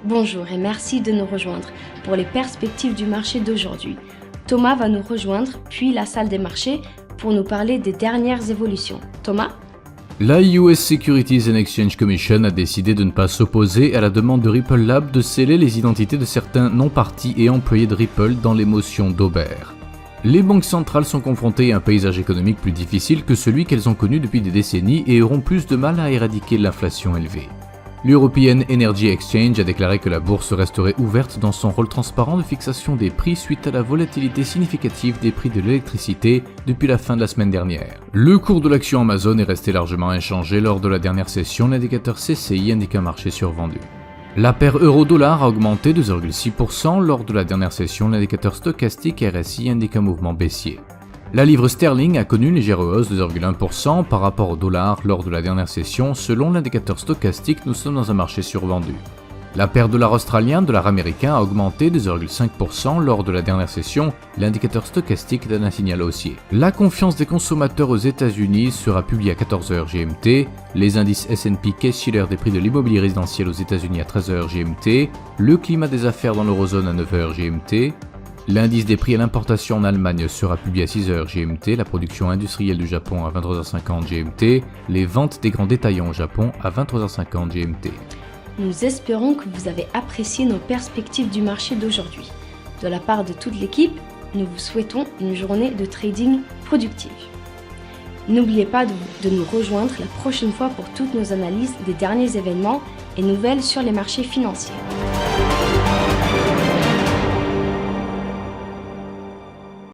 Bonjour et merci de nous rejoindre pour les perspectives du marché d'aujourd'hui. Thomas va nous rejoindre, puis la salle des marchés, pour nous parler des dernières évolutions. Thomas ? La US Securities and Exchange Commission a décidé de ne pas s'opposer à la demande de Ripple Lab de sceller les identités de certains non-partis et employés de Ripple dans l'émotion d'Aubert. Les banques centrales sont confrontées à un paysage économique plus difficile que celui qu'elles ont connu depuis des décennies et auront plus de mal à éradiquer l'inflation élevée. L'European Energy Exchange a déclaré que la bourse resterait ouverte dans son rôle transparent de fixation des prix suite à la volatilité significative des prix de l'électricité depuis la fin de la semaine dernière. Le cours de l'action Amazon est resté largement inchangé lors de la dernière session, l'indicateur CCI indique un marché survendu. La paire euro-dollar a augmenté de 0,6% lors de la dernière session, l'indicateur stochastique RSI indique un mouvement baissier. La livre sterling a connu une légère hausse de 0,1% par rapport au dollar lors de la dernière session. Selon l'indicateur stochastique, nous sommes dans un marché survendu. La paire dollar australien, dollar américain a augmenté de 0,5% lors de la dernière session. L'indicateur stochastique donne un signal haussier. La confiance des consommateurs aux États-Unis sera publiée à 14h GMT. Les indices S&P Case-Shiller des prix de l'immobilier résidentiel aux États-Unis à 13h GMT. Le climat des affaires dans l'eurozone à 9h GMT. L'indice des prix à l'importation en Allemagne sera publié à 6h GMT, la production industrielle du Japon à 23h50 GMT, les ventes des grands détaillants au Japon à 23h50 GMT. Nous espérons que vous avez apprécié nos perspectives du marché d'aujourd'hui. De la part de toute l'équipe, nous vous souhaitons une journée de trading productive. N'oubliez pas de nous rejoindre la prochaine fois pour toutes nos analyses des derniers événements et nouvelles sur les marchés financiers.